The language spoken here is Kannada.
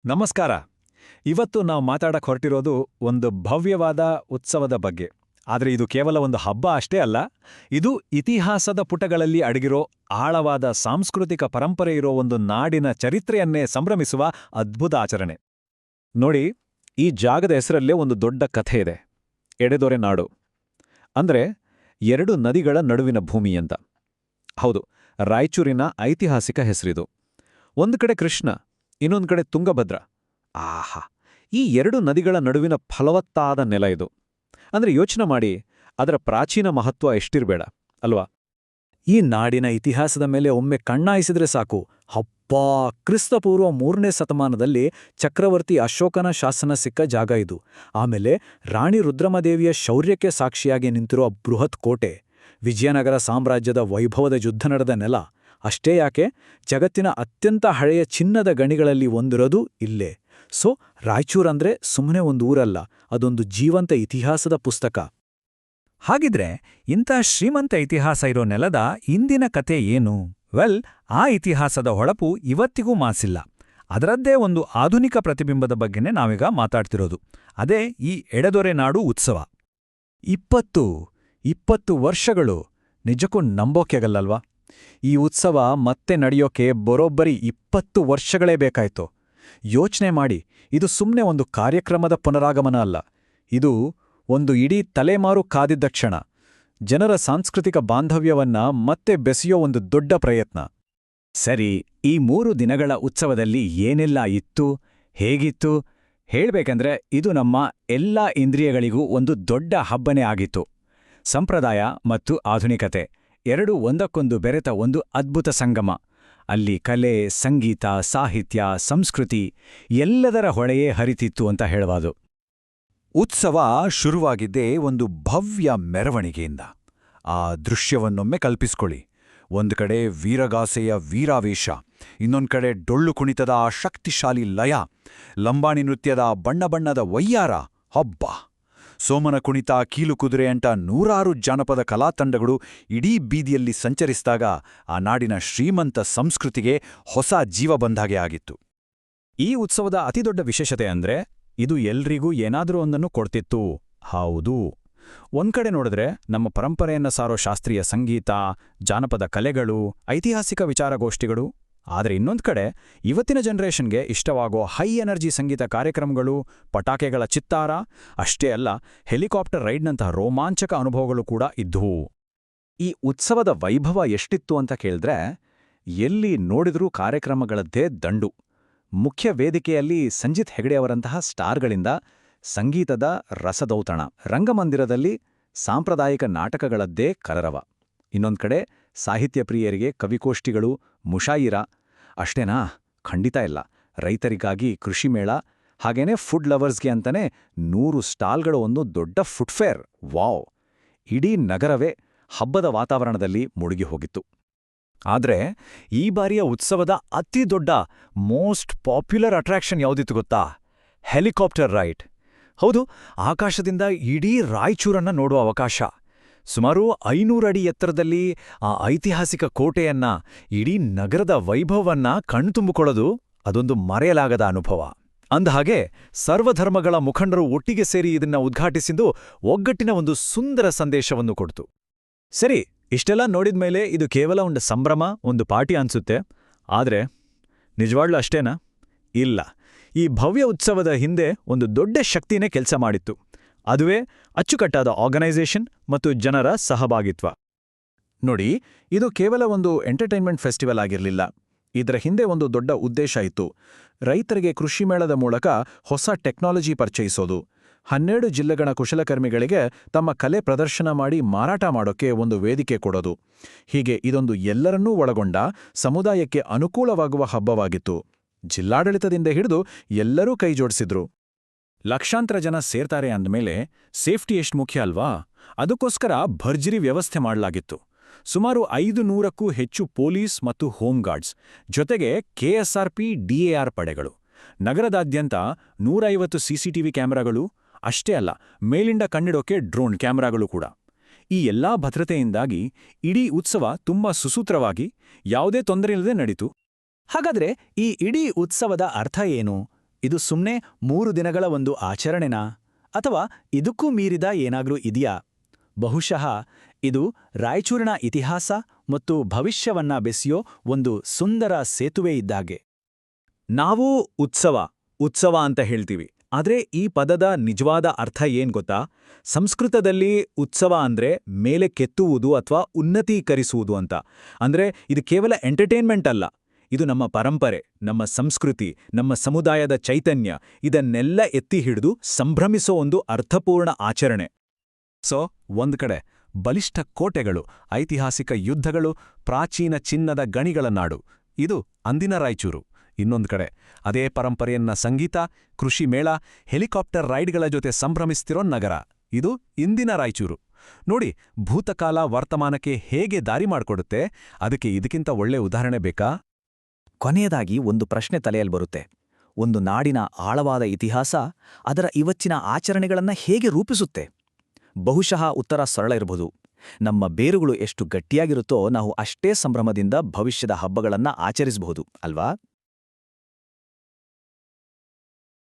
ನಮಸ್ಕಾರ. ಇವತ್ತು ನಾವು ಮಾತಾಡಕ್ ಹೊರಟಿರೋದು ಒಂದು ಭವ್ಯವಾದ ಉತ್ಸವದ ಬಗ್ಗೆ. ಆದರೆ ಇದು ಕೇವಲ ಒಂದು ಹಬ್ಬ ಅಷ್ಟೇ ಅಲ್ಲ, ಇದು ಇತಿಹಾಸದ ಪುಟಗಳಲ್ಲಿ ಅಡಗಿರೋ ಆಳವಾದ ಸಾಂಸ್ಕೃತಿಕ ಪರಂಪರೆ ಇರೋ ಒಂದು ನಾಡಿನ ಚರಿತ್ರೆಯನ್ನೇ ಸಂಭ್ರಮಿಸುವ ಅದ್ಭುತ ಆಚರಣೆ. ನೋಡಿ, ಈ ಜಾಗದ ಹೆಸರಲ್ಲೇ ಒಂದು ದೊಡ್ಡ ಕಥೆ ಇದೆ. ಎಡೆದೊರೆ ನಾಡು ಅಂದ್ರೆ ಎರಡು ನದಿಗಳ ನಡುವಿನ ಭೂಮಿ ಅಂತ. ಹೌದು, ರಾಯಚೂರಿನ ಐತಿಹಾಸಿಕ ಹೆಸರಿದು. ಒಂದು ಕಡೆ ಕೃಷ್ಣ, ಇನ್ನೊಂದು ಕಡೆ ತುಂಗಭದ್ರ. ಆಹಾ, ಈ ಎರಡು ನದಿಗಳ ನಡುವಿನ ಫಲವತ್ತಾದ ನೆಲ ಇದು. ಅಂದ್ರೆ ಯೋಚನೆ ಮಾಡಿ, ಅದರ ಪ್ರಾಚೀನ ಮಹತ್ವ ಎಷ್ಟಿರಬೇಡ ಅಲ್ವಾ? ಈ ನಾಡಿನ ಇತಿಹಾಸದ ಮೇಲೆ ಒಮ್ಮೆ ಕಣ್ಣಾಯಿಸಿದ್ರೆ ಸಾಕು, ಹಬ್ಬಾ, ಕ್ರಿಸ್ತಪೂರ್ವ 3ನೇ ಶತಮಾನದಲ್ಲಿ ಚಕ್ರವರ್ತಿ ಅಶೋಕನ ಶಾಸನ ಸಿಕ್ಕ ಜಾಗ ಇದು. ಆಮೇಲೆ ರಾಣಿ ರುದ್ರಮದೇವಿಯ ಶೌರ್ಯಕ್ಕೆ ಸಾಕ್ಷಿಯಾಗಿ ನಿಂತಿರುವ ಬೃಹತ್ ಕೋಟೆ, ವಿಜಯನಗರ ಸಾಮ್ರಾಜ್ಯದ ವೈಭವದ ಯುದ್ಧ ನಡೆದ ನೆಲ. ಅಷ್ಟೇ ಯಾಕೆ, ಜಗತ್ತಿನ ಅತ್ಯಂತ ಹಳೆಯ ಚಿನ್ನದ ಗಣಿಗಳಲ್ಲಿ ಒಂದಿರೋದು ಇಲ್ಲೇ. ಸೊ ರಾಯಚೂರಂದ್ರೆ ಸುಮ್ಮನೆ ಒಂದು ಊರಲ್ಲ, ಅದೊಂದು ಜೀವಂತ ಇತಿಹಾಸದ ಪುಸ್ತಕ. ಹಾಗಿದ್ರೆ ಇಂಥ ಶ್ರೀಮಂತ ಇತಿಹಾಸ ಇರೋ ನೆಲದ ಇಂದಿನ ಕತೆ ಏನು? ಆ ಇತಿಹಾಸದ ಹೊಳಪು ಇವತ್ತಿಗೂ ಮಾಸಿಲ್ಲ. ಅದರದ್ದೇ ಒಂದು ಆಧುನಿಕ ಪ್ರತಿಬಿಂಬದ ಬಗ್ಗೆನೇ ನಾವೀಗ ಮಾತಾಡ್ತಿರೋದು. ಅದೇ ಈ ಎಡೆದೊರೆ ನಾಡು ಉತ್ಸವ. 20 ವರ್ಷಗಳು, ನಿಜಕ್ಕೂ ನಂಬೋಕೆಗಲ್ಲಲ್ವಾ? ಈ ಉತ್ಸವ ಮತ್ತೆ ನಡೆಯೋಕೆ ಬರೋಬ್ಬರಿ 20 ವರ್ಷಗಳೇ ಬೇಕಾಯ್ತು. ಯೋಚನೆ ಮಾಡಿ, ಇದು ಸುಮ್ಮನೆ ಒಂದು ಕಾರ್ಯಕ್ರಮದ ಪುನರಾಗಮನ ಅಲ್ಲ, ಇದು ಒಂದು ಇಡೀ ತಲೆಮಾರು ಕಾದಿದ್ದ ಕ್ಷಣ. ಜನರ ಸಾಂಸ್ಕೃತಿಕ ಬಾಂಧವ್ಯವನ್ನ ಮತ್ತೆ ಬೆಸೆಯೋ ಒಂದು ದೊಡ್ಡ ಪ್ರಯತ್ನ. ಸರಿ, ಈ 3 ದಿನಗಳ ಉತ್ಸವದಲ್ಲಿ ಏನೆಲ್ಲ ಇತ್ತು, ಹೇಗಿತ್ತು? ಹೇಳ್ಬೇಕಂದ್ರೆ ಇದು ನಮ್ಮ ಎಲ್ಲಾ ಇಂದ್ರಿಯಗಳಿಗೂ ಒಂದು ದೊಡ್ಡ ಹಬ್ಬನೇ ಆಗಿತ್ತು. ಸಂಪ್ರದಾಯ ಮತ್ತು ಆಧುನಿಕತೆ ಎರಡೂ ಒಂದಕ್ಕೊಂದು ಬೆರೆತ ಒಂದು ಅದ್ಭುತ ಸಂಗಮ. ಅಲ್ಲಿ ಕಲೆ, ಸಂಗೀತ, ಸಾಹಿತ್ಯ, ಸಂಸ್ಕೃತಿ ಎಲ್ಲದರ ಹೊಳೆಯೇ ಹರಿತಿತ್ತು ಅಂತ ಹೇಳಬಹುದು. ಉತ್ಸವ ಶುರುವಾಗಿದ್ದೇ ಒಂದು ಭವ್ಯ ಮೆರವಣಿಗೆಯಿಂದ. ಆ ದೃಶ್ಯವನ್ನೊಮ್ಮೆ ಕಲ್ಪಿಸ್ಕೊಳ್ಳಿ. ಒಂದು ಕಡೆ ವೀರಗಾಸೆಯ ವೀರಾವೇಶ, ಇನ್ನೊಂದು ಕಡೆ ಡೊಳ್ಳು ಕುಣಿತದ ಆ ಶಕ್ತಿಶಾಲಿ ಲಯ, ಲಂಬಾಣಿ ನೃತ್ಯದ ಬಣ್ಣಬಣ್ಣದ ವಯ್ಯಾರ. ಹಬ್ಬ! ಸೋಮನ ಕುಣಿತ, ಕೀಲುಕುದುರೆ ಅಂಟ 100 ಜಾನಪದ ಕಲಾತಂಡಗಳು ಇಡೀ ಬೀದಿಯಲ್ಲಿ ಸಂಚರಿಸಿದಾಗ ಆ ನಾಡಿನ ಶ್ರೀಮಂತ ಸಂಸ್ಕೃತಿಗೆ ಹೊಸ ಜೀವ ಬಂದಾಗೆ ಆಗಿತ್ತು. ಈ ಉತ್ಸವದ ಅತಿದೊಡ್ಡ ವಿಶೇಷತೆ ಅಂದ್ರೆ ಇದು ಎಲ್ರಿಗೂ ಏನಾದರೂ ಒಂದನ್ನು ಕೊಡ್ತಿತ್ತು. ಹೌದು, ಒಂದ್ಕಡೆ ನೋಡಿದ್ರೆ ನಮ್ಮ ಪರಂಪರೆಯನ್ನ ಸಾರೋ ಶಾಸ್ತ್ರೀಯ ಸಂಗೀತ, ಜಾನಪದ ಕಲೆಗಳು, ಐತಿಹಾಸಿಕ ವಿಚಾರಗೋಷ್ಠಿಗಳು. ಆದರೆ ಇನ್ನೊಂದು ಕಡೆ ಇವತ್ತಿನ ಜನರೇಷನ್ಗೆ ಇಷ್ಟವಾಗೋ ಹೈ ಎನರ್ಜಿ ಸಂಗೀತ ಕಾರ್ಯಕ್ರಮಗಳು, ಪಟಾಕೆಗಳ ಚಿತ್ತಾರ. ಅಷ್ಟೇ ಅಲ್ಲ, ಹೆಲಿಕಾಪ್ಟರ್ ರೈಡ್ನಂತಹ ರೋಮಾಂಚಕ ಅನುಭವಗಳು ಕೂಡ ಇದ್ವು. ಈ ಉತ್ಸವದ ವೈಭವ ಎಷ್ಟಿತ್ತು ಅಂತ ಕೇಳಿದ್ರೆ, ಎಲ್ಲಿ ನೋಡಿದ್ರೂ ಕಾರ್ಯಕ್ರಮಗಳದ್ದೇ ದಂಡು. ಮುಖ್ಯ ವೇದಿಕೆಯಲ್ಲಿ ಸಂಜಿತ್ ಹೆಗಡೆಯವರಂತಹ ಸ್ಟಾರ್ಗಳಿಂದ ಸಂಗೀತದ ರಸದೌತಣ, ರಂಗಮಂದಿರದಲ್ಲಿ ಸಾಂಪ್ರದಾಯಿಕ ನಾಟಕಗಳದ್ದೇ ಕಲರವ. ಇನ್ನೊಂದು ಕಡೆ ಸಾಹಿತ್ಯ ಪ್ರಿಯರಿಗೆ ಕವಿಗೋಷ್ಠಿಗಳು, ಮುಷಾಯಿರ. ಅಷ್ಟೇನಾ? ಖಂಡಿತ ಇಲ್ಲ. ರೈತರಿಗಾಗಿ ಕೃಷಿ ಮೇಳ, ಹಾಗೇನೇ ಫುಡ್ ಲವರ್ಸ್ಗೆ ಅಂತಾನೆ 100 ಸ್ಟಾಲ್ಗಳ ಒಂದು ದೊಡ್ಡ ಫುಡ್ ಫೇರ್. ವಾವ್! ಇಡೀ ನಗರವೇ ಹಬ್ಬದ ವಾತಾವರಣದಲ್ಲಿ ಮುಳುಗಿ ಹೋಗಿತ್ತು. ಆದ್ರೆ ಈ ಬಾರಿಯ ಉತ್ಸವದ ಅತಿ ದೊಡ್ಡ, ಮೋಸ್ಟ್ ಪಾಪ್ಯುಲರ್ ಅಟ್ರಾಕ್ಷನ್ ಯಾವುದಿತ್ತು ಗೊತ್ತಾ? Helicopter ride. ಹೌದು, ಆಕಾಶದಿಂದ ಇಡೀ ರಾಯಚೂರನ್ನ ನೋಡುವ ಅವಕಾಶ. ಸುಮಾರು 500 ಅಡಿ ಎತ್ತರದಲ್ಲಿ ಆ ಐತಿಹಾಸಿಕ ಕೋಟೆಯನ್ನ, ಇಡೀ ನಗರದ ವೈಭವವನ್ನ ಕಣ್ತುಂಬಿಕೊಳ್ಳೋದು ಅದೊಂದು ಮರೆಯಲಾಗದ ಅನುಭವ. ಅಂದಹಾಗೆ ಸರ್ವಧರ್ಮಗಳ ಮುಖಂಡರು ಒಟ್ಟಿಗೆ ಸೇರಿ ಇದನ್ನ ಉದ್ಘಾಟಿಸಿದ್ದು ಒಗ್ಗಟ್ಟಿನ ಒಂದು ಸುಂದರ ಸಂದೇಶವನ್ನು ಕೊಡ್ತು. ಸರಿ, ಇಷ್ಟೆಲ್ಲ ನೋಡಿದ್ಮೇಲೆ ಇದು ಕೇವಲ ಒಂದು ಸಂಭ್ರಮ, ಒಂದು ಪಾರ್ಟಿ ಅನ್ಸುತ್ತೆ. ಆದ್ರೆ ನಿಜವಾಗ್ಲೂ ಅಷ್ಟೇನಾ? ಇಲ್ಲ. ಈ ಭವ್ಯ ಉತ್ಸವದ ಹಿಂದೆ ಒಂದು ದೊಡ್ಡ ಶಕ್ತಿನೇ ಕೆಲಸ ಮಾಡಿತ್ತು. ಅದುವೇ ಅಚ್ಚುಕಟ್ಟಾದ ಆರ್ಗನೈಸೇಷನ್ ಮತ್ತು ಜನರ ಸಹಭಾಗಿತ್ವ. ನೋಡಿ, ಇದು ಕೇವಲ ಒಂದು ಎಂಟರ್ಟೈನ್ಮೆಂಟ್ ಫೆಸ್ಟಿವಲ್ ಆಗಿರಲಿಲ್ಲ. ಇದರ ಹಿಂದೆ ಒಂದು ದೊಡ್ಡ ಉದ್ದೇಶ ಇತ್ತು. ರೈತರಿಗೆ ಕೃಷಿ ಮೇಳದ ಮೂಲಕ ಹೊಸ ಟೆಕ್ನಾಲಜಿ ಪರಿಚಯಿಸೋದು, 12 ಜಿಲ್ಲೆಗಳ ಕುಶಲಕರ್ಮಿಗಳಿಗೆ ತಮ್ಮ ಕಲೆ ಪ್ರದರ್ಶನ ಮಾಡಿ ಮಾರಾಟ ಮಾಡೋಕ್ಕೆ ಒಂದು ವೇದಿಕೆ ಕೊಡೋದು. ಹೀಗೆ ಇದೊಂದು ಎಲ್ಲರನ್ನೂ ಒಳಗೊಂಡ, ಸಮುದಾಯಕ್ಕೆ ಅನುಕೂಲವಾಗುವ ಹಬ್ಬವಾಗಿತ್ತು. ಜಿಲ್ಲಾಡಳಿತದಿಂದ ಹಿಡಿದು ಎಲ್ಲರೂ ಕೈಜೋಡಿಸಿದ್ರು. ಲಕ್ಷಾಂತರ ಜನ ಸೇರ್ತಾರೆ ಅಂದಮೇಲೆ ಸೇಫ್ಟಿ ಎಷ್ಟು ಮುಖ್ಯ ಅಲ್ವಾ? ಅದಕ್ಕೋಸ್ಕರ ಭರ್ಜರಿ ವ್ಯವಸ್ಥೆ ಮಾಡಲಾಗಿತ್ತು. ಸುಮಾರು 500ಕ್ಕೂ ಹೆಚ್ಚು ಪೊಲೀಸ್ ಮತ್ತು ಹೋಮ್ ಗಾರ್ಡ್ಸ್, ಜೊತೆಗೆ KSRP, DAR ಪಡೆಗಳು. ನಗರದಾದ್ಯಂತ 150 CCTV ಕ್ಯಾಮೆರಾಗಳು. ಅಷ್ಟೇ ಅಲ್ಲ, ಮೇಲಿಂದ ಕಣ್ಣಿಡೋಕೆ ಡ್ರೋನ್ ಕ್ಯಾಮೆರಾಗಳು ಕೂಡ. ಈ ಎಲ್ಲಾ ಭದ್ರತೆಯಿಂದಾಗಿ ಇಡೀ ಉತ್ಸವ ತುಂಬಾ ಸುಸೂತ್ರವಾಗಿ, ಯಾವುದೇ ತೊಂದರೆಯಿಲ್ಲದೆ ನಡೀತು. ಹಾಗಾದ್ರೆ ಈ ಇಡೀ ಉತ್ಸವದ ಅರ್ಥ ಏನು? ಇದು ಸುಮ್ನೆ 3 ದಿನಗಳ ಒಂದು ಆಚರಣೆನಾ ಅಥವಾ ಇದಕ್ಕೂ ಮೀರಿದ ಏನಾದ್ರೂ ಇದೆಯಾ? ಬಹುಶಃ ಇದು ರಾಯಚೂರಿನ ಇತಿಹಾಸ ಮತ್ತು ಭವಿಷ್ಯವನ್ನ ಬೆಸೆಯೋ ಒಂದು ಸುಂದರ ಸೇತುವೆ ಇದ್ದಾಗೆ. ನಾವು ಉತ್ಸವ ಅಂತ ಹೇಳ್ತೀವಿ. ಆದ್ರೆ ಈ ಪದದ ನಿಜವಾದ ಅರ್ಥ ಏನ್ ಗೊತ್ತಾ? ಸಂಸ್ಕೃತದಲ್ಲಿ ಉತ್ಸವ ಅಂದ್ರೆ ಮೇಲೆ ಕೆತ್ತುವುದು ಅಥವಾ ಉನ್ನತೀಕರಿಸುವುದು ಅಂತ. ಅಂದ್ರೆ ಇದು ಕೇವಲ ಎಂಟರ್ಟೈನ್ಮೆಂಟ್ ಅಲ್ಲ. ಇದು ನಮ್ಮ ಪರಂಪರೆ, ನಮ್ಮ ಸಂಸ್ಕೃತಿ, ನಮ್ಮ ಸಮುದಾಯದ ಚೈತನ್ಯ ಇದನ್ನೆಲ್ಲ ಎತ್ತಿ ಹಿಡಿದು ಸಂಭ್ರಮಿಸೋ ಒಂದು ಅರ್ಥಪೂರ್ಣ ಆಚರಣೆ. ಸೊ ಒಂದ್ ಕಡೆ ಬಲಿಷ್ಠ ಕೋಟೆಗಳು, ಐತಿಹಾಸಿಕ ಯುದ್ಧಗಳು, ಪ್ರಾಚೀನ ಚಿನ್ನದ ಗಣಿಗಳ ನಾಡು, ಇದು ಅಂದಿನ ರಾಯಚೂರು. ಇನ್ನೊಂದು ಕಡೆ ಅದೇ ಪರಂಪರೆಯನ್ನ ಸಂಗೀತ, ಕೃಷಿ ಮೇಳ, ಹೆಲಿಕಾಪ್ಟರ್ ರೈಡ್ಗಳ ಜೊತೆ ಸಂಭ್ರಮಿಸ್ತಿರೋ ನಗರ, ಇದು ಇಂದಿನ ರಾಯಚೂರು. ನೋಡಿ, ಭೂತಕಾಲ ವರ್ತಮಾನಕ್ಕೆ ಹೇಗೆ ದಾರಿ ಮಾಡ್ಕೊಡುತ್ತೆ. ಅದಕ್ಕೆ ಇದಕ್ಕಿಂತ ಒಳ್ಳೆ ಉದಾಹರಣೆ ಬೇಕಾ? ಕೊನೆಯದಾಗಿ ಒಂದು ಪ್ರಶ್ನೆ ತಲೆಯಲ್ಲಿ ಬರುತ್ತೆ. ಒಂದು ನಾಡಿನ ಆಳವಾದ ಇತಿಹಾಸ ಅದರ ಇವತ್ತಿನ ಆಚರಣೆಗಳನ್ನು ಹೇಗೆ ರೂಪಿಸುತ್ತೆ? ಬಹುಶಃ ಉತ್ತರ ಸರಳ ಇರಬಹುದು. ನಮ್ಮ ಬೇರುಗಳು ಎಷ್ಟು ಗಟ್ಟಿಯಾಗಿರುತ್ತೋ ನಾವು ಅಷ್ಟೇ ಸಂಭ್ರಮದಿಂದ ಭವಿಷ್ಯದ ಹಬ್ಬಗಳನ್ನು ಆಚರಿಸಬಹುದು ಅಲ್ವಾ?